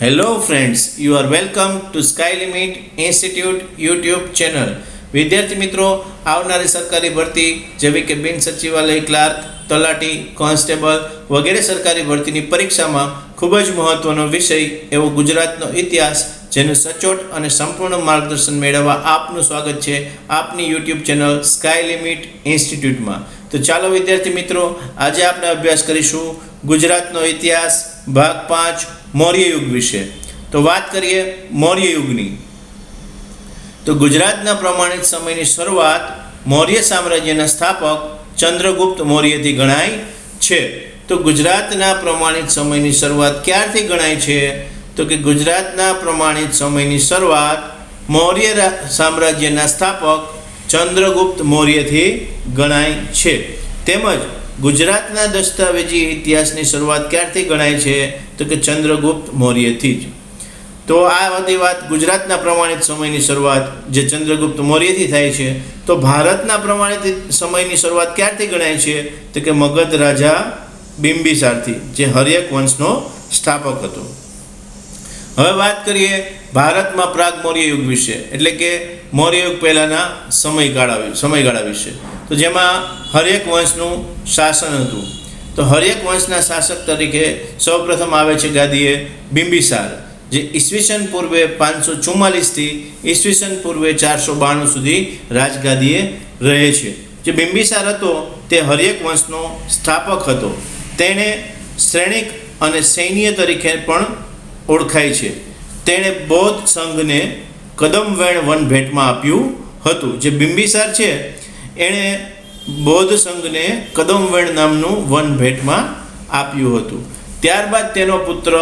Hello friends, you are welcome to Sky Limit Institute YouTube channel. વિદ્યાર્થી મિત્રો, આવનારી સરકારી ભરતી જેવી કે બિન સચિવાલય ક્લાર્ક, તલાટી, કોન્સ્ટેબલ વગેરે સરકારી ભરતીની પરીક્ષામાં ખૂબ જ મહત્વનો વિષય એવો ગુજરાતનો ઇતિહાસ, જેનું સચોટ અને સંપૂર્ણ માર્ગદર્શન મેળવવા આપનું સ્વાગત છે આપની YouTube ચેનલ સ્કાય લિમિટ ઇન્સ્ટિટ્યૂટમાં. તો ચાલો વિદ્યાર્થી મિત્રો, આજે આપણે અભ્યાસ કરીશું ગુજરાતનો ઇતિહાસ ભાગ 5 મૌર્ય યુગ વિશે. તો વાત કરીએ મૌર્ય યુગની. તો ગુજરાતના પ્રમાણિત સમયની શરૂઆત મૌર્ય સામ્રાજ્યના સ્થાપક ચંદ્રગુપ્ત મૌર્યથી ગણાય છે. તો ગુજરાતના પ્રમાણિત સમયની શરૂઆત ક્યારથી ગણાય છે? તો કે ગુજરાતના પ્રમાણિત સમયની શરૂઆત મૌર્ય સામ્રાજ્યના સ્થાપક ચંદ્રગુપ્ત મૌર્યથી ગણાય છે. તેમજ ગુજરાતના દસ્તાવેજી ઇતિહાસની શરૂઆત ક્યારથી ગણાય છે? તો કે ચંદ્રગુપ્ત મૌર્યથી જ. તો આ બધી વાત ગુજરાતના પ્રમાણિત સમયની શરૂઆત જે ચંદ્રગુપ્ત મૌર્યથી થાય છે. તો ભારતના પ્રમાણિત સમયની શરૂઆત ક્યારથી ગણાય છે? તો કે મગધ રાજા બિંબિસારથી, જે હર્યક વંશનો સ્થાપક હતો. હવે વાત કરીએ ભારતમાં પ્રાગ મૌર્ય યુગ વિશે, એટલે કે મૌર્ય યુગ પહેલાંના સમયગાળા વિશે. તો જેમાં હર્યક વંશનું શાસન હતું. તો હર્યક વંશના શાસક તરીકે સૌપ્રથમ આવે છે ગાદીએ બિંબિસાર, જે ઈસવીસન પૂર્વે 544થી ઈસવીસન પૂર્વે 492 સુધી રાજગાદીએ રહે છે. જે બિંબિસાર હતો તે હર્યક વંશનો સ્થાપક હતો. તેણે શ્રેણિક અને સૈન્ય તરીકે પણ ઓળખાય છે. તેણે બૌદ્ધ સંઘને કદમવેણ વન ભેટમાં આપ્યું હતું. જે બિંબિસાર છે એણે બૌદ્ધ સંઘને કદમવેણ નામનું વન ભેટમાં આપ્યું હતું. ત્યારબાદ તેનો પુત્ર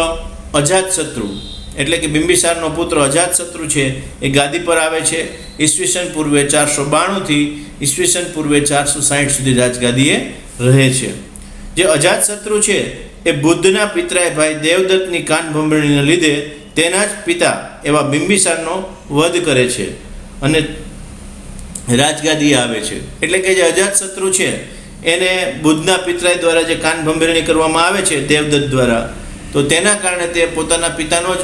અજાતશત્રુ, એટલે કે બિંબિસારનો પુત્ર અજાતશત્રુ છે એ ગાદી પર આવે છે. ઈસવીસન પૂર્વે 492થી ઈસવીસન પૂર્વે 460 સુધી રાજગાદીએ રહે છે. જે અજાતશત્રુ છે એ બુદ્ધના પિતરાય ભાઈ દેવદત્તની કાનભંભરણીને લીધે તેના જ પિતા એવા બિંબિસારનો વધ કરે છે અને રાજગાદીએ આવે છે. એટલે કે જે અજાતશત્રુ છે એને બુદ્ધના પિતરાય દ્વારા જે કાનભંભરણી કરવામાં આવે છે દેવદત્ત દ્વારા, તો તેના કારણે તે પોતાના પિતાનો જ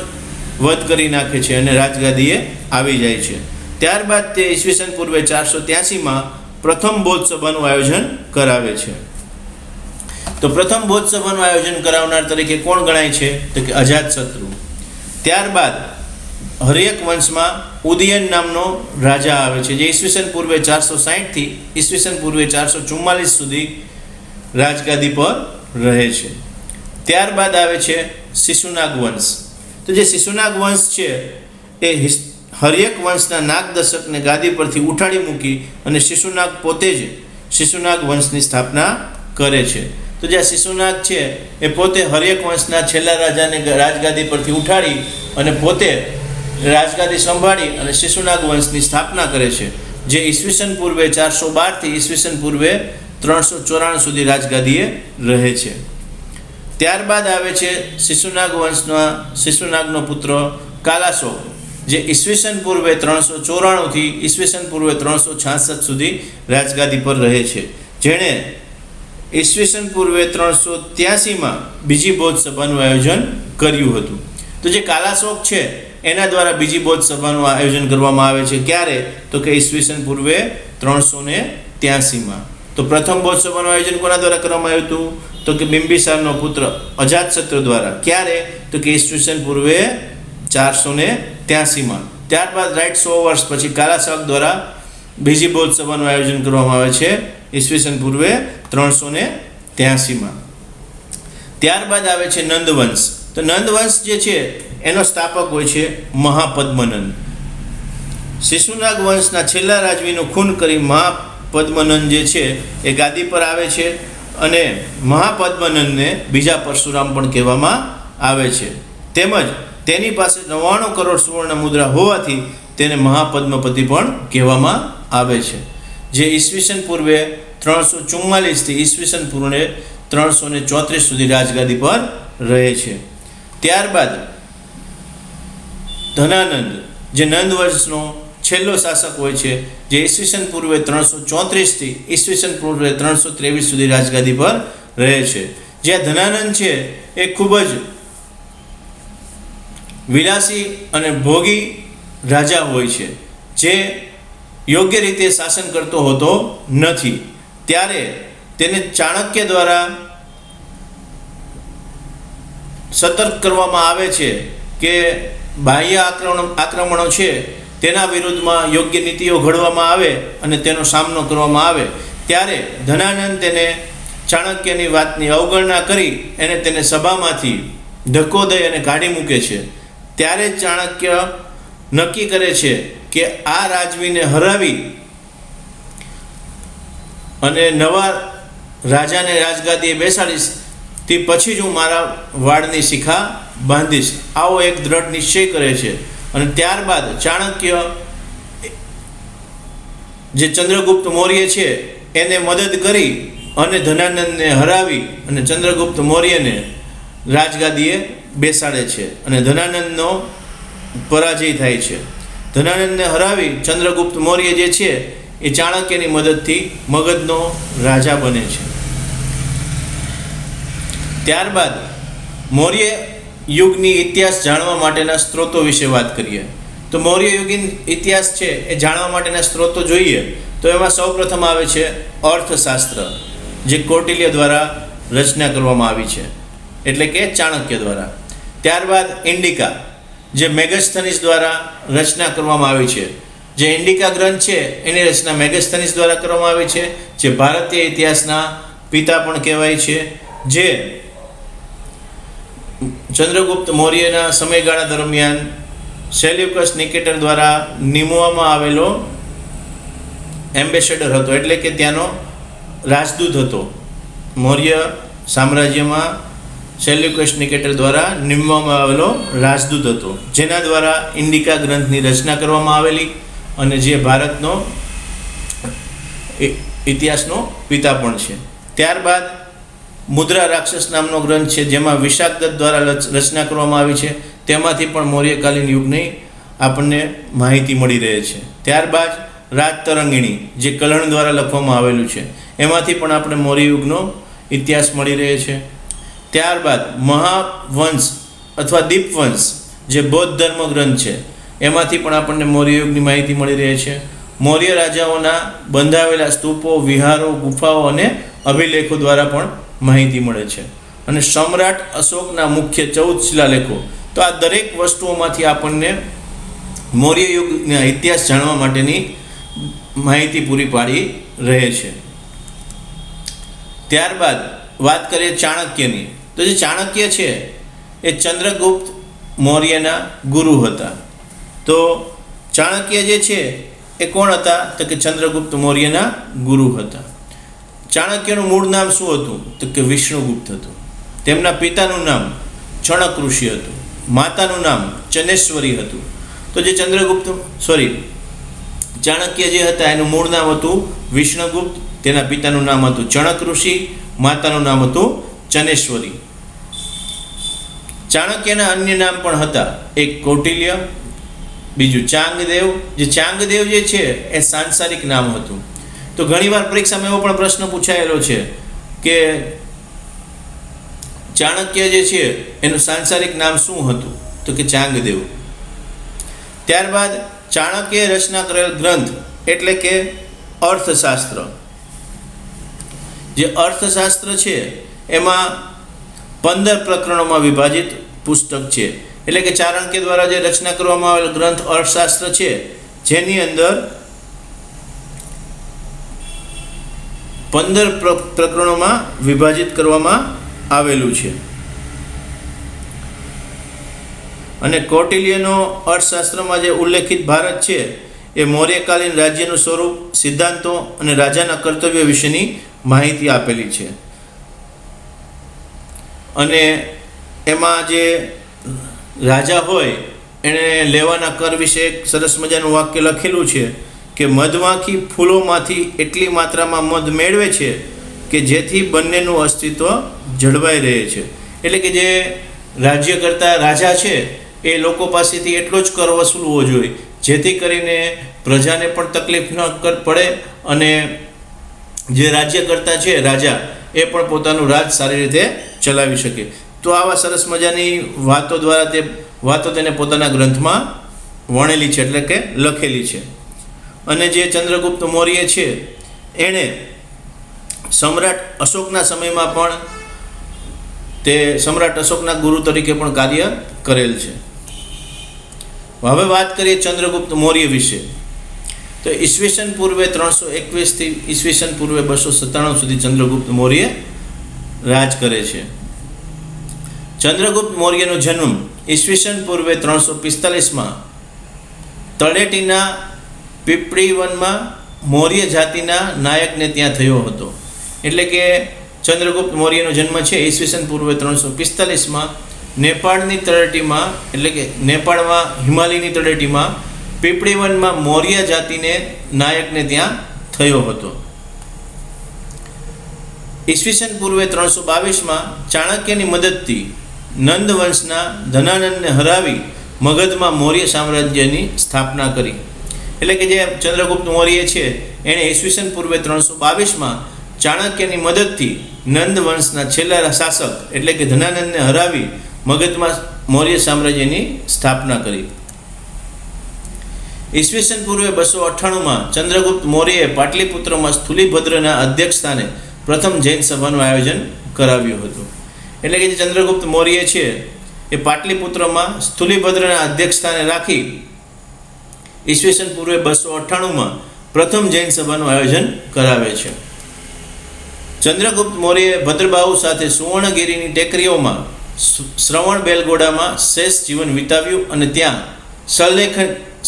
વધ કરી નાખે છે અને રાજગાદીએ આવી જાય છે. ત્યારબાદ તે ઈસવીસન પૂર્વે 483માં પ્રથમ બૌદ્ધ સભાનું આયોજન કરાવે છે. તો પ્રથમ બૌદ્ધ સભાનું આયોજન કરાવનાર તરીકે કોણ ગણાય છે? તો કે અજાતશત્રુ. ત્યારબાદ હર્યક વંશમાં ઉદયન નામનો રાજા આવે છે, જે ઈસવીસન પૂર્વે 460થી ઈસવીસન પૂર્વે 444 સુધી રાજગાદી પર રહે છે. ત્યારબાદ આવે છે શિશુનાગ વંશ. તો જે શિશુનાગ વંશ છે એ હર્યક વંશના નાગદશકને ગાદી પરથી ઉઠાડી મૂકી અને શિશુનાગ પોતે જ શિશુનાગ વંશની સ્થાપના કરે છે. તો જે શિશુનાગ છે એ પોતે હર્યક વંશના છેલ્લા રાજાને રાજગાદી પરથી ઉઠાડી અને પોતે રાજગાદી સંભાળી અને શિશુનાગ વંશની સ્થાપના કરે છે, જે ઈસવીસન પૂર્વે 412થી ઈસવીસન પૂર્વે 394 સુધી રાજગાદીએ રહે છે. ત્યારબાદ આવે છે શિશુનાગનો પુત્ર કાલાશોક, જે ઈસવીસન પૂર્વે 394થી ઈસવીસન પૂર્વે 366 સુધી રાજગાદી પર રહે છે, જેણે ઈસવીસન પૂર્વે 383માં બીજી બૌદ્ધ સભાનું આયોજન કર્યું હતું. તો જે કાલાશોક છે એના દ્વારા બીજી બૌદ્ધ સભાનું આયોજન કરવામાં આવે છે. ક્યારે? તો કે ઈસવીસન પૂર્વે 383માં. તો પ્રથમ બૌદ્ધ સભાનું આયોજન કોના દ્વારા કરવામાં આવ્યું હતું? તો કે બિંબિસારનો પુત્ર અજાતશત્રુ દ્વારા. ક્યારે? તો કે ઈસવીસન પૂર્વે 483માં. ત્યારબાદ રાઈટ 100 વર્ષ પછી કાલાશોક દ્વારા બીજી બૌદ્ધ સભાનું આયોજન કરવામાં આવે છે ઈસવીસન પૂર્વે 383માં. ત્યારબાદ આવે છે નંદવંશ. તો નંદવંશ જે છે એનો સ્થાપક હોય છે મહાપદ્મનંદ. શિશુનાગ વંશના છેલ્લા રાજવીનું ખૂન કરી મહાપદ્મનંદ જે છે એ ગાદી પર આવે છે અને મહાપદ્મનંદને બીજા પરશુરામ પણ કહેવામાં આવે છે. તેમજ તેની પાસે 99 કરોડ સુવર્ણ મુદ્રા હોવાથી તેને મહાપદ્મપતિ પણ કહેવામાં આવે છે, જે ઈસવીસન પૂર્વે 344થી ઈસવીસન પૂર્વે 334 સુધી રાજગાદી પર રહે છે. ત્યારબાદ ધનાનંદ, જે નંદ વંશનો છેલ્લો શાસક હોય છે, જે ઈસવીસન પૂર્વે 334થી ઈસવીસન પૂર્વે 323 સુધી રાજગાદી પર રહે છે. જે ધનાનંદ છે એ ખૂબ જ વિલાસી અને ભોગી રાજા હોય છે, જે યોગ્ય રીતે શાસન કરતો હોતો નથી. ત્યારે તેને ચાણક્ય દ્વારા સતર્ક કરવામાં આવે છે કે બાહ્ય આક્રમણો છે તેના વિરુદ્ધમાં યોગ્ય નીતિઓ ઘડવામાં આવે અને તેનો સામનો કરવામાં આવે. ત્યારે ધનાનંદ તેને ચાણક્યની વાતની અવગણના કરી તેને સભામાંથી ધક્કો દઈ અને કાઢી મૂકે છે. ત્યારે ચાણક્ય નક્કી કરે છે કે આ રાજવીને હરાવી અને નવા રાજાને રાજગાદીએ બેસાડીશ, તે પછી જ હું મારા વાળની શિખા બાંધીશ. આવો એક દ્રઢ નિશ્ચય કરે છે. અને ત્યારબાદ ચાણક્ય જે ચંદ્રગુપ્ત મૌર્ય છે એને મદદ કરી અને ધનાનંદને હરાવી અને ચંદ્રગુપ્ત મૌર્યને રાજગાદીએ બેસાડે છે અને ધનાનંદનો પરાજય થાય છે. ધનાનંદને હરાવી ચંદ્રગુપ્ત મૌર્ય જે છે એ ચાણક્યની મદદથી મગધનો રાજા બને છે. ત્યારબાદ મૌર્ય યુગની ઇતિહાસ જાણવા માટેના સ્ત્રોતો વિશે વાત કરીએ તો મૌર્ય યુગીન ઇતિહાસ છે એ જાણવા માટેના સ્ત્રોતો જોઈએ તો એમાં સૌપ્રથમ આવે છે અર્થશાસ્ત્ર, જે કૌટિલ્ય દ્વારા રચના કરવામાં આવી છે, એટલે કે ચાણક્ય દ્વારા. ત્યારબાદ ઇન્ડિકા, જે મેગસ્થનીસ દ્વારા રચના કરવામાં આવી છે. જે ઇન્ડિકા ગ્રંથ છે એની રચના મેગસ્થનીસ દ્વારા કરવામાં આવી છે, જે ભારતીય ઇતિહાસના પિતા પણ કહેવાય છે, જે ચંદ્રગુપ્ત મૌર્યના સમયગાળા દરમિયાન સેલ્યુકસ નિકેટર દ્વારા નિમવામાં આવેલો એમ્બેસેડર હતો, એટલે કે ત્યાંનો રાજદૂત હતો. મૌર્ય સામ્રાજ્યમાં સેલ્યુકસ નિકેટર દ્વારા નિમવામાં આવેલો રાજદૂત હતો, જેના દ્વારા ઇન્ડિકા ગ્રંથની રચના કરવામાં આવેલી અને જે ભારતનો ઇતિહાસનો પિતા પણ છે. ત્યારબાદ મુદ્રા રાક્ષસ નામનો ગ્રંથ છે, જેમાં વિશાખદત્ત દ્વારા રચના કરવામાં આવી છે. તેમાંથી પણ મૌર્યકાલીન યુગની આપણને માહિતી મળી રહે છે. ત્યારબાદ રાજતરંગિણી, જે કલહણ દ્વારા લખવામાં આવેલું છે, એમાંથી પણ આપણે મૌર્ય યુગનો ઇતિહાસ મળી રહે છે. ત્યારબાદ મહાવંશ અથવા દીપવંશ, જે બૌદ્ધ ધર્મ ગ્રંથ છે, એમાંથી પણ આપણને મૌર્ય યુગની માહિતી મળી રહે છે. મૌર્ય રાજાઓના બંધાવેલા સ્તૂપો, વિહારો, ગુફાઓ અને અભિલેખો દ્વારા પણ માહિતી મળે છે. અને સમ્રાટ અશોકના મુખ્ય 14 શિલાલેખો. તો આ દરેક વસ્તુઓમાંથી આપણને મૌર્ય યુગના ઇતિહાસ જાણવા માટેની માહિતી પૂરી પાડી રહે છે. ત્યારબાદ વાત કરીએ ચાણક્યની. તો જે ચાણક્ય છે એ ચંદ્રગુપ્ત મૌર્યના ગુરુ હતા. તો ચાણક્ય જે છે એ કોણ હતા? તો કે ચંદ્રગુપ્ત મૌર્યના ગુરુ હતા. ચાણક્યનું મૂળ નામ શું હતું? તો કે વિષ્ણુગુપ્ત હતું. તેમના પિતાનું નામ ચણક ઋષિ હતું. માતાનું નામ ચનેશ્વરી હતું. તો જે ચાણક્ય જે હતા એનું મૂળ નામ હતું વિષ્ણુગુપ્ત, તેના પિતાનું નામ હતું ચણક ઋષિ, માતાનું નામ હતું ચનેશ્વરી. ચાણક્યના અન્ય નામ પણ હતા, એક કૌટિલ્ય, બીજું ચાંગદેવ. જે ચાંગદેવ જે છે એ સાંસારિક નામ હતું. તો ઘણીવાર પરીક્ષામાં એવો પણ પ્રશ્ન પૂછાયેલો છે કે ચાણક્ય જે છે એનું સાંસારિક નામ શું હતું? તો કે ચાંગદેવ. ત્યારબાદ ચાણક્યએ રચના કરેલ ગ્રંથ એટલે કે અર્થશાસ્ત્ર. જે અર્થશાસ્ત્ર છે એમાં 15 પ્રકરણોમાં વિભાજિત પુસ્તક છે. એટલે કે ચાણક્ય દ્વારા જે રચના કરવામાં આવેલ ગ્રંથ અર્થશાસ્ત્ર છે, જેની અંદર 15 પ્રકરણોમાં વિભાજિત કરવામાં આવેલું છે. અને કૌટિલ્યનો અર્થશાસ્ત્રમાં જે ઉલ્લેખિત ભારત છે એ મૌર્યકાલીન રાજ્યનું સ્વરૂપ, સિદ્ધાંતો અને રાજાના કર્તવ્ય વિશેની માહિતી આપેલી છે. અને એમાં જે રાજા હોય એણે લેવાના કર વિશે એક સરસ મજાનું વાક્ય લખેલું છે કે મધમાખી ફૂલોમાંથી એટલી માત્રામાં મધ મેળવે છે કે જેથી બંનેનું અસ્તિત્વ જળવાઈ રહે છે. એટલે કે જે રાજ્ય કરતા રાજા છે એ લોકો પાસેથી એટલો જ કર વસૂલવો જોઈએ જેથી કરીને પ્રજાને પણ તકલીફ ન પડે અને જે રાજ્ય કરતા છે રાજા એ પણ પોતાનું રાજ સારી રીતે ચલાવી શકે. તો આવા સરસ મજાની વાતો દ્વારા તે વાતો તેને પોતાના ગ્રંથમાં વણેલી છે, એટલે કે લખેલી છે. અને જે ચંદ્રગુપ્ત મૌર્ય છે એણે સમ્રાટ અશોકના સમયમાં પણ તે સમ્રાટ અશોકના ગુરુ તરીકે પણ કાર્ય કરેલ છે. હવે વાત કરીએ ચંદ્રગુપ્ત મૌર્ય વિશે. તો ઈસવીસન પૂર્વે 321થી ઈસવીસન પૂર્વે 297 સુધી ચંદ્રગુપ્ત મૌર્ય રાજ કરે છે. ચંદ્રગુપ્ત મૌર્યનો જન્મ ઈસવીસન પૂર્વે 345માં તળેટીના પીપળી વનમાં મૌર્ય જાતિના નાયકને ત્યાં થયો હતો. એટલે કે ચંદ્રગુપ્ત મૌર્યનો જન્મ છે ઈસવીસન પૂર્વે 345માં નેપાળની તળેટીમાં, એટલે કે નેપાળમાં હિમાલયની તળેટીમાં પીપળી વનમાં મૌર્ય જાતિને નાયકને ત્યાં થયો હતો. ઈસવીસન પૂર્વે 322માં ચાણક્યની મદદથી નંદ વંશના ધનાનંદને હરાવી મગધમાં મૌર્ય સામ્રાજ્યની સ્થાપના કરી. એટલે કે જે ચંદ્રગુપ્ત મૌર્ય છે એણે ઈસવીસન પૂર્વે 322માં ચાણક્યની મદદથી નંદ વંશના છેલ્લા શાસક એટલે કે ધનાનંદને હરાવી મગધમાં મૌર્ય સામ્રાજ્યની સ્થાપના કરી. ઈસવીસન પૂર્વે 298માં ચંદ્રગુપ્ત મૌર્યએ પાટલીપુત્રમાં સ્થુલીભદ્રના અધ્યક્ષસ્થાને પ્રથમ જૈન સભાનું આયોજન કરાવ્યું હતું. એટલે કે જે ચંદ્રગુપ્ત મૌર્ય છે એ પાટલીપુત્રમાં સ્થુલીભદ્રના અધ્યક્ષસ્થાને રાખી ઈસવીસન પૂર્વે 298માં પ્રથમ જૈન સભાનું આયોજન કરાવે છે. ચંદ્રગુપ્ત મૌર્યએ ભદ્રબાહુ સાથે સુવર્ણગીરીની ટેકરીઓમાં શ્રવણ બેલગોડામાં શેષ જીવન વિતાવ્યું અને ત્યાં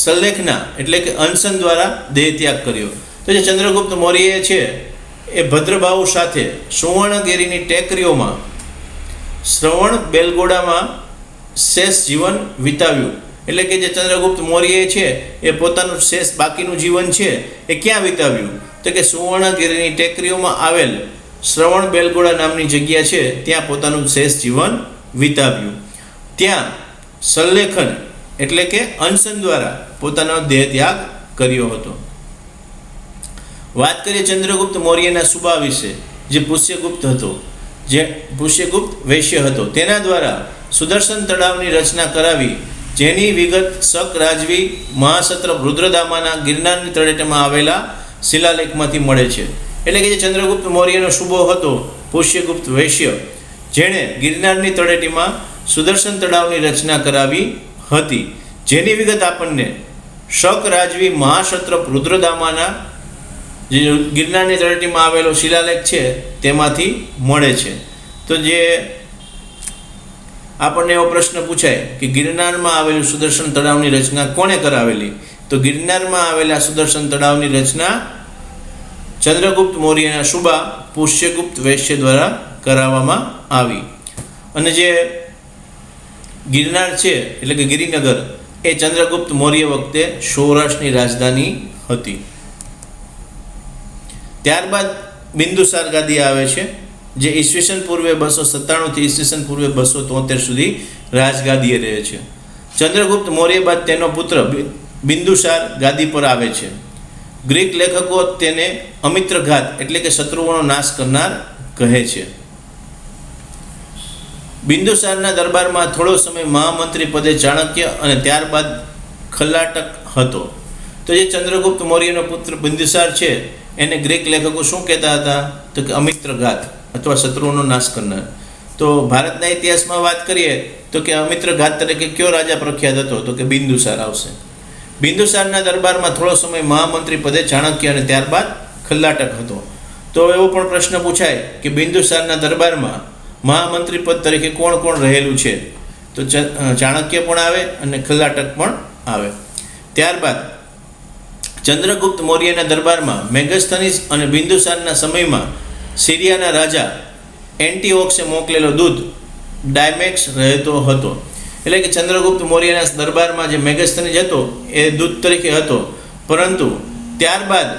સલ્લેખના એટલે કે અનશન દ્વારા દેહ ત્યાગ કર્યો. તો જે ચંદ્રગુપ્ત મૌર્ય છે એ ભદ્રબાહુ સાથે સુવર્ણગીરીની ટેકરીઓમાં શ્રવણ બેલગોડામાં શેષ જીવન વિતાવ્યું. એટલે કે જે ચંદ્રગુપ્ત મૌર્ય છે એ પોતાનું શેષ બાકીનું જીવન છે એ ક્યાં વિતાવ્યું? તો કે સુવર્ણગીરીની ટેકરીઓમાં આવેલ શ્રવણ બેલગોડા નામની જગ્યા છે ત્યાં પોતાનું શેષ જીવન વિતાવ્યું. ત્યાં સલ્લેખન એટલે કે અનશન દ્વારા પોતાનો દેહ ત્યાગ કર્યો હતો. વાત કરીએ ચંદ્રગુપ્ત મૌર્યના સુબા વિશે, જે પુષ્યગુપ્ત હતો, જે પુષ્યગુપ્ત વૈશ્ય હતો. તેના દ્વારા સુદર્શન તળાવની રચના કરાવી, જેની વિગત શક રાજવી મહાસત્ર રુદ્રદામાના ગિરનારની તળેટીમાં આવેલા શિલાલેખમાંથી મળે છે. એટલે કે જે ચંદ્રગુપ્ત મૌર્યનો સુબો હતો પુષ્યગુપ્ત વૈશ્ય, જેણે ગિરનારની તળેટીમાં સુદર્શન તળાવની રચના કરાવી હતી, જેની વિગત આપણને શક રાજવી મહાક્ષત્રપ રુદ્રદામાના જે ગિરનારની તળેટીમાં આવેલો શિલાલેખ છે તેમાંથી મળે છે. તો જે આપણને એવો પ્રશ્ન પૂછાય કે ગિરનારમાં આવેલું સુદર્શન તળાવની રચના કોણે કરાવેલી? તો ગિરનારમાં આવેલા સુદર્શન તળાવની રચના ચંદ્રગુપ્ત મૌર્યના સુબા પુષ્યગુપ્ત વૈશ્ય દ્વારા કરાવવામાં આવી. અને જે ગિરનાર છે એટલે કે ગિરિનગર એ ચંદ્રગુપ્ત મૌર્ય વખતે સૌરાષ્ટ્રની રાજધાની હતી. ત્યારબાદ બિંદુસાર ગાદી આવે છે, જે ઈસવીસન પૂર્વે 297થી ઈસવીસન પૂર્વે 273 સુધી રાજગાદીએ રહે છે. ચંદ્રગુપ્ત મૌર્ય બાદ તેનો પુત્ર બિંદુસાર ગાદી પર આવે છે. ગ્રીક લેખકો તેને અમિત્રઘાત એટલે કે શત્રુઓનો નાશ કરનાર કહે છે. બિંદુસારના દરબારમાં થોડો સમય મહામંત્રી પદે ચાણક્ય અને ત્યારબાદ ખલ્લાટક હતો. તો જે ચંદ્રગુપ્ત મૌર્યનો પુત્ર બિંદુસાર છે એને ગ્રીક લેખકો શું કહેતા હતા? તો કે અમિત્રઘાત અથવા શત્રુઓનો નાશ કરનાર. તો ભારતના ઇતિહાસમાં વાત કરીએ તો કે અમિત્રઘાત તરીકે કયો રાજા પ્રખ્યાત હતો? તો કે બિંદુસાર આવશે. બિંદુસારના દરબારમાં થોડો સમય મહામંત્રી પદે ચાણક્ય અને ત્યારબાદ ખલ્લાટક હતો. તો એવો પણ પ્રશ્ન પૂછાય કે બિંદુસારના દરબારમાં મહામંત્રી પદ તરીકે કોણ કોણ રહેલું છે? તો ચાણક્ય પણ આવે અને ખલ્લાટક પણ આવે. ત્યારબાદ ચંદ્રગુપ્ત મૌર્યના દરબારમાં મેગસ્થનીસ અને બિંદુસારના સમયમાં સિરિયાના રાજા એન્ટીઓક્સે મોકલેલો દૂત ડાયમેક્સ રહેતો હતો. એટલે કે ચંદ્રગુપ્ત મૌર્યના દરબારમાં જે મેગસ્થનીસ હતો એ દૂત તરીકે હતો, પરંતુ ત્યારબાદ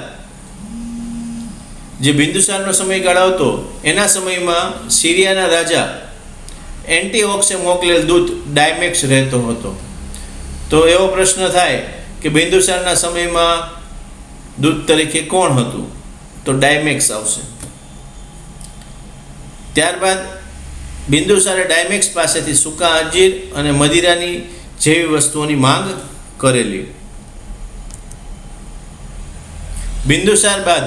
જે બિંદુસારનો સમયગાળો હતો એના સમયમાં સિરિયાના રાજા એન્ટીઓક્સે મોકલેલ દૂત ડાયમેક્સ રહેતો હતો. તો એવો પ્રશ્ન થાય કે બિંદુસારના સમયમાં દૂત તરીકે કોણ હતું? તો ડાયમેક્સ આવશે. ત્યારબાદ બિંદુસારે ડાયમેક્સ પાસેથી સૂકા અંજીર અને મદિરાની જેવી વસ્તુઓની માંગ કરેલી. બિંદુસાર બાદ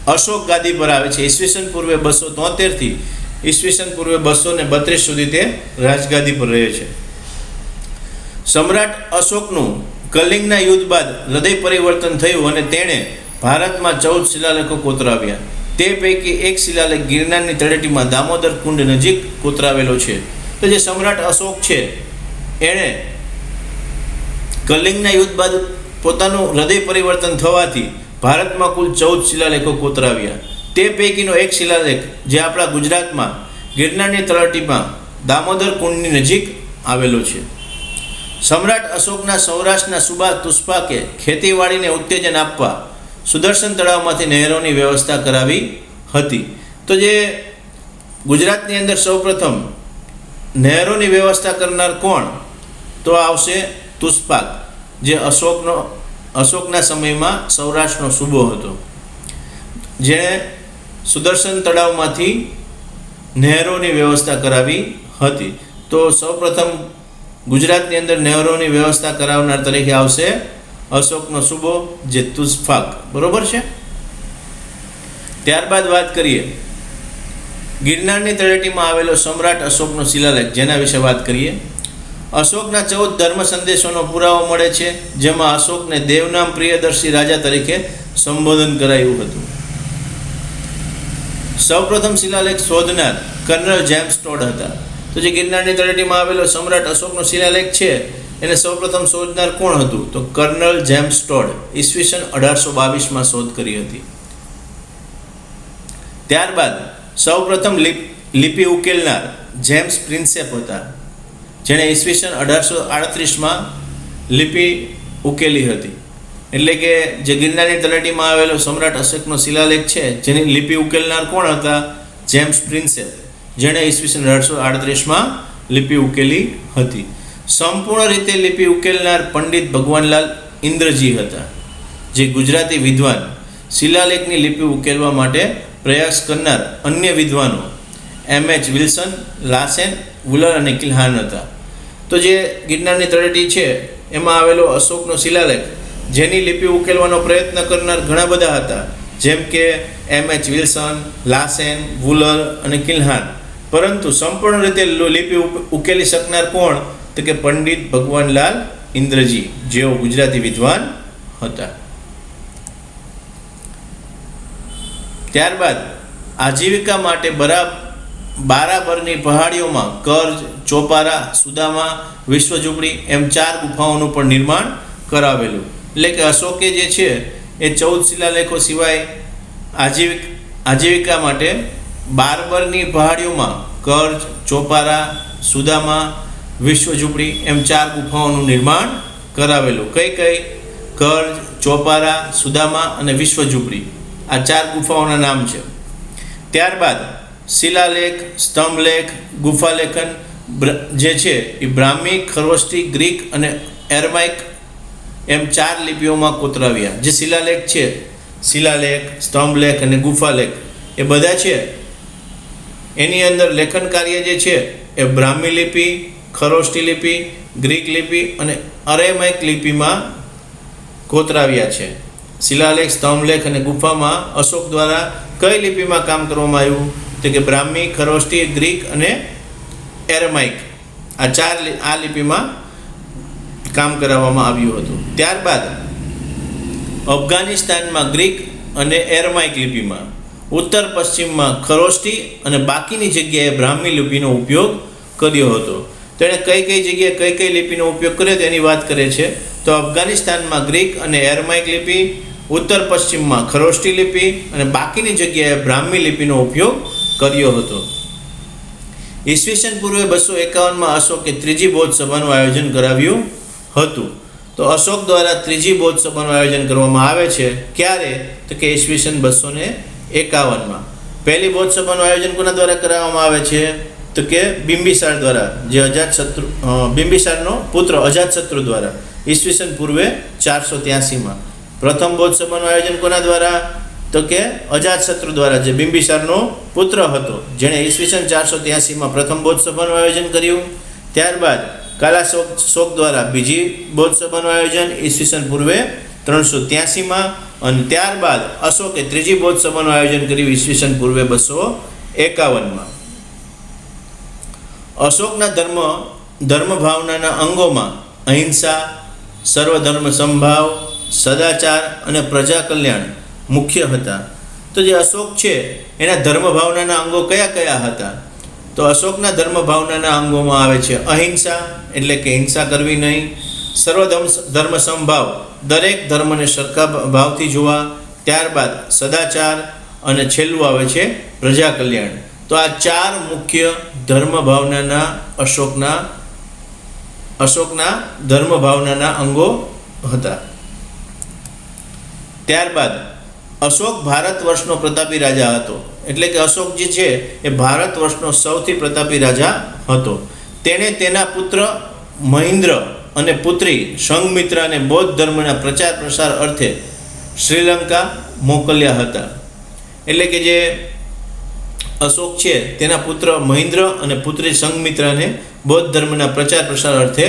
અશોક ગાદી પર આવે છે. ઈસવીસન પૂર્વે 273 થી ઈસવીસન પૂર્વે 232 સુધી તે રાજગાદી પર રહે છે. સમ્રાટ અશોકનું કલિંગના યુદ્ધ બાદ હૃદય પરિવર્તન થયું અને તેણે ભારતમાં 14 શિલાલેખો કોતરાવ્યા. તે પૈકી એક શિલાલેખ ગિરનારની તળેટીમાં દામોદર કુંડ નજીક કોતરાવેલો છે. તો જે સમ્રાટ અશોક છે એણે કલિંગના યુદ્ધ બાદ પોતાનું હૃદય પરિવર્તન થવાથી ભારતમાં કુલ 14 શિલાલેખો કોતરાવ્યા. તે પૈકીનો એક શિલાલેખ જે આપણા ગુજરાતમાં ગિરનારની તળેટીમાં દામોદર કુંડની નજીક આવેલો છે. સમ્રાટ અશોકના સૌરાષ્ટ્રના સુબા તુષ્પાકે ખેતીવાડીને ઉત્તેજન આપવા સુદર્શન તળાવમાંથી નહેરોની વ્યવસ્થા કરાવી હતી. તો જે ગુજરાતની અંદર સૌપ્રથમ નહેરોની વ્યવસ્થા કરનાર કોણ? તો આવશે તુષ્પાક, જે અશોકના સમયમાં સૌરાષ્ટ્રનો સૂબો હતો, જેણે સુદર્શન તળાવમાંથી નહેરોની વ્યવસ્થા કરાવી હતી. તો સૌપ્રથમ ગુજરાતની અંદર નહેરોની વ્યવસ્થા કરાવનાર તરીકે આવશે અશોકનો સૂબો, જે તુષ્પાક. બરોબર છે. ત્યારબાદ વાત કરીએ ગિરનારની તળેટીમાં આવેલો સમ્રાટ અશોકનો શિલાલેખ, જેના વિશે વાત કરીએ. અશોકના 14 ધર્મ સંદેશોનો પુરાવો મળે છે, જેમાં અશોકને દેવનામ પ્રિયદર્શી રાજા તરીકે સંબોધન કરાયું હતું. સૌપ્રથમ શિલાલેખ શોધનાર કર્નલ જેમ્સ ટોડ હતા. તો જે ગિરનારની તળેટીમાં આવેલો સમ્રાટ અશોકનો શિલાલેખ છે એને સૌપ્રથમ શોધનાર કોણ હતું? તો કર્નલ જેમ્સ ટોડ. ઈસવીસન 1822માં શોધ કરી હતી. ત્યારબાદ સૌપ્રથમ લિપિ ઉકેલનાર જેમ્સ પ્રિન્સેપ હતા, જેણે ઈસવીસન 1838માં લિપિ ઉકેલી હતી. એટલે કે જે ગિરનારની તળેટીમાં આવેલો સમ્રાટ અશોકનો શિલાલેખ છે જેની લિપિ ઉકેલનાર કોણ હતા? જેમ્સ પ્રિન્સેપ, જેણે ઈસવીસન 1838માં લિપિ ઉકેલી હતી. સંપૂર્ણ રીતે લિપિ ઉકેલનાર પંડિત ભગવાનલાલ ઇન્દ્રજી હતા, જે ગુજરાતી વિદ્વાન. શિલાલેખની લિપિ ઉકેલવા માટે પ્રયાસ કરનાર અન્ય વિદ્વાનો M.H. વિલ્સન, લાસેન, વુલર અને કિલ્હાન હતા. તો જે ગિરનારની તળેટી છે એમાં આવેલો અશોકનો શિલાલેખ, જેની લિપિ ઉકેલવાનો પ્રયત્ન કરનાર ઘણા બધા હતા, જેમ કે M.H. વિલ્સન, લાસેન, વુલર અને કિલ્હાન. પરંતુ સંપૂર્ણ રીતે લિપિ ઉકેલી શકનાર કોણ? તો કે પંડિત ભગવાનલાલ ઇન્દ્રજી, જેઓ ગુજરાતી વિદ્વાન હતા. ત્યારબાદ આજીવિકા માટે બારાબરની પહાડીઓમાં કર્જ, ચોપારા, સુદામા, વિશ્વઝૂંપડી એમ 4 ગુફાઓનું પણ નિર્માણ કરાવેલું. એટલે કે અશોકે જે છે એ 14 શિલાલેખો સિવાય આજીવિકા માટે બારબરની પહાડીઓમાં કર્જ, ચોપારા, સુદામા, વિશ્વઝૂંપડી એમ 4 ગુફાઓનું નિર્માણ કરાવેલું. કઈ? કર્જ, ચોપારા, સુદામા અને વિશ્વઝૂંપડી, આ 4 ગુફાઓના નામ છે. ત્યારબાદ શિલાલેખ, સ્તંભલેખ, ગુફાલેખન જે છે એ બ્રાહ્મી, ખરોષ્ટી, ગ્રીક અને એરમાઇક એમ 4 લિપિઓમાં કોતરાવ્યા. જે શિલાલેખ છે, શિલાલેખ, સ્તંભલેખ અને ગુફાલેખ એ બધા છે એની અંદર લેખન કાર્ય જે છે એ બ્રાહ્મી લિપિ, ખરોષ્ટી લિપિ, ગ્રીક લિપિ અને અરેમાઇક લિપિમાં કોતરાવ્યા છે. શિલાલેખ, સ્તંભલેખ અને ગુફામાં અશોક દ્વારા કઈ લિપિમાં કામ કરવામાં આવ્યું? તો કે બ્રાહ્મી, ખરોષ્ટી, ગ્રીક અને એરમાઇક, આ લિપિમાં કામ કરાવવામાં આવ્યું હતું. ત્યારબાદ અફઘાનિસ્તાનમાં ગ્રીક અને એરમાઇક લિપિમાં, ઉત્તર પશ્ચિમમાં ખરોષ્ટી અને બાકીની જગ્યાએ બ્રાહ્મી લિપિનો ઉપયોગ કર્યો હતો. તેણે કઈ જગ્યાએ કઈ લિપિનો ઉપયોગ કર્યો તેની વાત કરે છે. તો અફઘાનિસ્તાનમાં ગ્રીક અને એરમાઇક લિપિ, ઉત્તર પશ્ચિમમાં ખરોષ્ટી લિપિ અને બાકીની જગ્યાએ બ્રાહ્મી લિપિનો ઉપયોગ કર્યો હતો. ઈસવીસન પૂર્વે 251માં અશોકે ત્રીજી બૌદ્ધ સભાનું આયોજન કરાવ્યું હતું. તો અશોક દ્વારા ત્રીજી બૌદ્ધ સભાનું આયોજન કરવામાં આવે છે. ક્યારે? તો કે ઈસવીસન 251માં. પહેલી બૌદ્ધ સભાનું આયોજન કોના દ્વારા કરાવવામાં આવે છે? તો કે બિંબિસાર દ્વારા, જે બિંબિસારનો પુત્ર અજાતશત્રુ દ્વારા, ઈસવીસન પૂર્વે 483માં. પ્રથમ બૌદ્ધ સભાનું આયોજન કોના દ્વારા? તો કે અજાતશત્રુ દ્વારા, જે બિંબિસારનો પુત્ર હતો, જેણે ઈસવીસન 483માં પ્રથમ બૌદ્ધ સભાનું આયોજન કર્યું. ત્યારબાદ કાલાશોક દ્વારા બીજી બૌદ્ધ સભાનું આયોજન ઈસવીસન પૂર્વે 383માં, અને ત્યારબાદ અશોકે ત્રીજી બૌદ્ધ સભાનું આયોજન કર્યું ઈસવીસન પૂર્વે 251માં. અશોકના ધર્મ ભાવનાના અંગોમાં અહિંસા, સર્વધર્મ સંભાવ, સદાચાર અને પ્રજા કલ્યાણ મુખ્ય હતા. તો જે અશોક છે એના ધર્મ ભાવનાના અંગો કયા કયા હતા? તો અશોકના ધર્મ ભાવનાના અંગોમાં આવે છે અહિંસા, એટલે કે હિંસા કરવી નહીં; સર્વધર્મ સંભાવ, દરેક ધર્મને સરખા ભાવથી જોવા; ત્યારબાદ સદાચાર, અને છેલ્લું આવે છે પ્રજા કલ્યાણ. તો આ ચાર મુખ્ય ધર્મ ભાવનાના અશોકના ધર્મ ભાવનાના અંગો હતા. ત્યારબાદ અશોક ભારત વર્ષનો પ્રતાપી રાજા હતો. એટલે કે અશોક જે છે એ ભારત વર્ષનો સૌથી પ્રતાપી રાજા હતો. તેણે તેના પુત્ર મહિન્દ્ર અને પુત્રી સંઘમિત્રાને બૌદ્ધ ધર્મના પ્રચાર પ્રસાર અર્થે શ્રીલંકા મોકલ્યા હતા. એટલે કે જે અશોક છે તેના પુત્ર મહિન્દ્ર અને પુત્રી સંઘમિત્રાને બૌદ્ધ ધર્મના પ્રચાર પ્રસાર અર્થે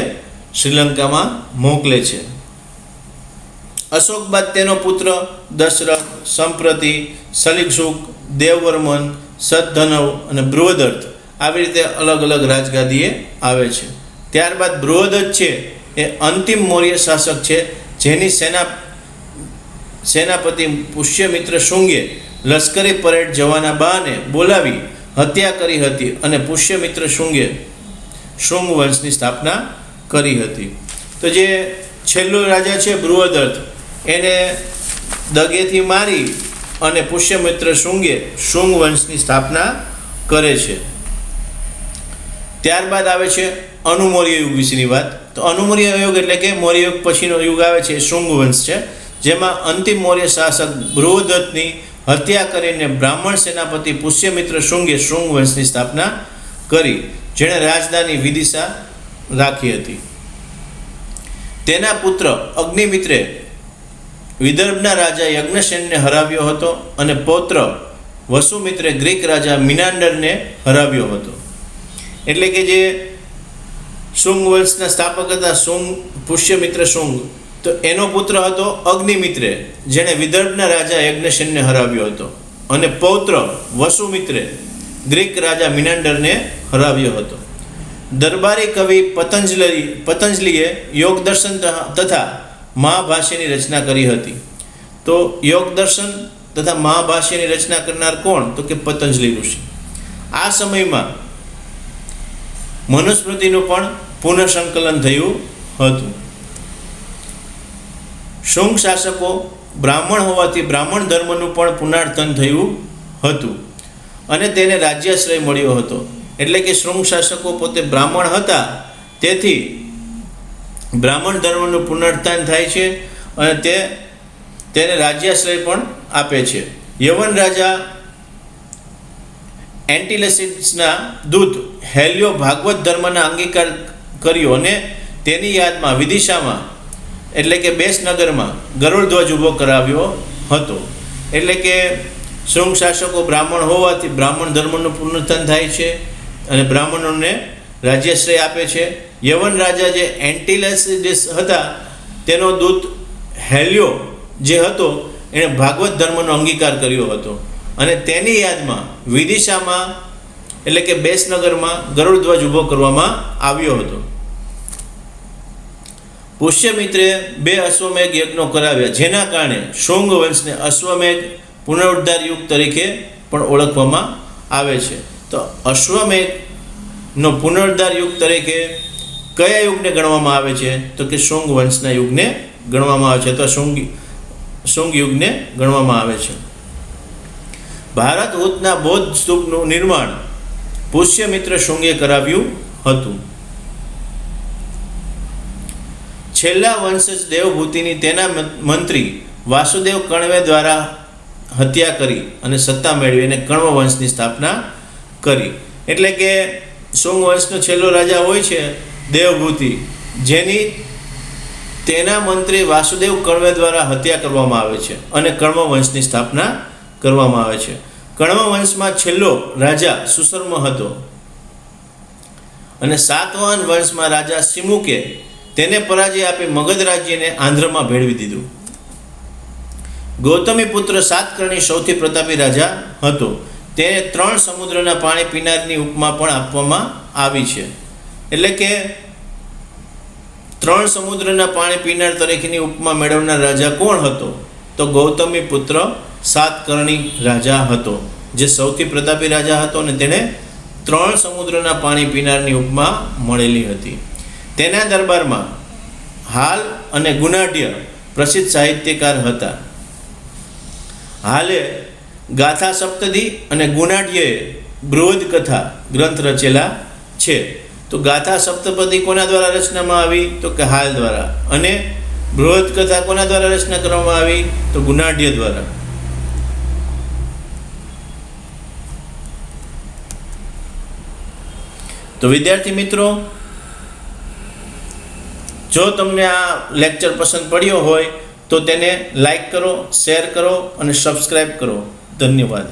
શ્રીલંકામાં મોકલે છે. અશોક બાદ તેનો પુત્ર દશરથ, સંપ્રતિ, સલિગશુક, દેવવર્મન, સદ્ધનવ અને બૃહદર્થ આવી રીતે અલગ અલગ રાજગાદીએ આવે છે. ત્યારબાદ બૃહદર્થ છે એ અંતિમ મૌર્ય શાસક છે, જેની સેનાપતિ પુષ્યમિત્ર શુંગે લશ્કરી પરેડ જવાના બહાને બોલાવી હત્યા કરી હતી, અને પુષ્યમિત્ર શુંગે શુંગ વંશની સ્થાપના કરી હતી. તો જે છેલ્લો રાજા છે બૃહદર્થ, એને દગેથી મારી અને પુષ્યમિત્ર શુંગે શુંગ વંશની સ્થાપના કરે છે. ત્યારબાદ આવે છે અનુમૌર્ય યુગ વિશેની વાત. તો અનુમૌર્ય યુગ એટલે કે મૌર્ય યુગ પછીનો યુગ આવે છે, શુંગ વંશ છે, જેમાં અંતિમ મૌર્ય શાસક બૃહદર્થની હત્યા કરીને બ્રાહ્મણ સેનાપતિ પુષ્યમિત્ર શુંગે શુંગ વંશની સ્થાપના કરી, જેણે રાજધાની વિદિશા રાખી હતી. તેના પુત્ર અગ્નિમિત્રે વિદર્ભના રાજા યજ્ઞસેનને હરાવ્યો હતો, અને પૌત્ર વસુમિત્રે ગ્રીક રાજા મિનાન્ડરને હરાવ્યો હતો. એટલે કે જે શુંગ વંશના સ્થાપક હતા પુષ્યમિત્ર શુંગ, તો એનો પુત્ર હતો અગ્નિમિત્રે, જેણે વિદર્ભના રાજા યજ્ઞસેનને હરાવ્યો હતો, અને પૌત્ર વસુમિત્રે ગ્રીક રાજા મિનાન્ડરને હરાવ્યો હતો. દરબારી કવિ પતંજલિએ યોગ દર્શન તથા મહાભાષ્યની રચના કરી હતી. તો યોગ દર્શન તથા મહાભાષ્યની રચના કરનાર કોણ? તો કે પતંજલિ ઋષિ. આ સમયમાં મનુસ્મૃતિનું પણ પુનઃસંકલન થયું હતું. શુંગ શાસકો બ્રાહ્મણ હોવાથી બ્રાહ્મણ ધર્મનું પણ પુનર્થન થયું હતું, અને તેને રાજ્યાશ્રય મળ્યો હતો. એટલે કે શુંગ શાસકો પોતે બ્રાહ્મણ હતા, તેથી બ્રાહ્મણ ધર્મનું પુનરુત્થાન થાય છે, અને તેને રાજ્યાશ્રય પણ આપે છે. યવન રાજા એન્ટિલસિડ્સના દૂત હેલિયો ભાગવત ધર્મના અંગીકાર કર્યો, અને તેની યાદમાં વિદિશામાં એટલે કે બેસનગરમાં ગરુડ ધ્વજ ઊભો કરાવ્યો હતો. એટલે કે શુંગ શાસકો બ્રાહ્મણ હોવાથી બ્રાહ્મણ ધર્મનું પુનરુત્થાન થાય છે, અને બ્રાહ્મણોને રાજ્યાશ્રય આપે છે. યવન રાજા જે એન્ટિલસિડ્સ હતા, તેનો દૂત હેલિયો જે હતો એણે ભાગવત ધર્મનો અંગીકાર કર્યો હતો, અને તેની યાદમાં વિદિશામાં એટલે કે બેસનગરમાં ગરુડ ધ્વજ ઊભો કરવામાં આવ્યો હતો. પુષ્યમિત્રે 2 અશ્વમેઘ યજ્ઞો કરાવ્યા, જેના કારણે શુંગ વંશને અશ્વમેઘ પુનરુદ્ધાર યુગ તરીકે પણ ઓળખવામાં આવે છે. તો અશ્વમેઘનો પુનરુદ્ધાર યુગ તરીકે કયા યુગને ગણવામાં આવે છે? તો કે શુંગ વંશના યુગને ગણવામાં આવે છે, તો શુંગ યુગને ગણવામાં આવે છે. ભારત હુતના બૌદ્ધ સ્તૂપનું નિર્માણ પુષ્યમિત્ર શુંગે કરાવ્યું હતું. છેલ્લા વંશજ દેવભૂતિની તેના મંત્રી વાસુદેવ કણવે દ્વારા હત્યા કરી અને સત્તા મેળવીને કણવ વંશની સ્થાપના કરી. એટલે કે શુંગ વંશનો છેલ્લો રાજા હોય છે દેવભૂતિ, જેની તેના મંત્રી વાસુદેવ કણવે દ્વારા હત્યા કરવામાં આવે છે, અને કણવ વંશની સ્થાપના કરવામાં આવે છે. કણવ વંશમાં છેલ્લો રાજા સુશર્મ હતો, અને સાતવાહન વંશમાં રાજા સિમુકે તેને પરાજય આપી મગધ રાજ્યને આંધ્રમાં ભેળવી દીધું. ગૌતમીપુત્ર સાતકર્ણી સૌથી પ્રતાપી રાજા હતો. તેને 3 સમુદ્રના પાણી પીનારની ઉપમા પણ આપવામાં આવી છે. એટલે કે 3 સમુદ્રના પાણી પીનાર તરીકેની ઉપમા મેળવનાર રાજા કોણ હતો? તો ગૌતમીપુત્ર સાતકર્ણી રાજા હતો, જે સૌથી પ્રતાપી રાજા હતો અને તેને 3 સમુદ્રના પાણી પીનારની ઉપમા મળેલી હતી. તેના દરબારમાં હાલ અને ગુણાઢ્ય પ્રસિદ્ધ સાહિત્યકાર હતા. હાલે ગાથા સપ્તદી અને ગુણાઢ્યએ બૃહદ કથા ગ્રંથ રચેલા છે. તો ગાથા સપ્તપદી કોના દ્વારા રચનામાં આવી? તો કે હાલ દ્વારા. અને બૃહદ કથા કોના દ્વારા રચના કરવામાં આવી? તો ગુણાઢ્ય દ્વારા. તો વિદ્યાર્થી મિત્રો, જો તમને આ લેક્ચર પસંદ પડ્યો હોય તો તેને લાઈક કરો, શેર કરો અને સબસ્ક્રાઈબ કરો. ધન્યવાદ.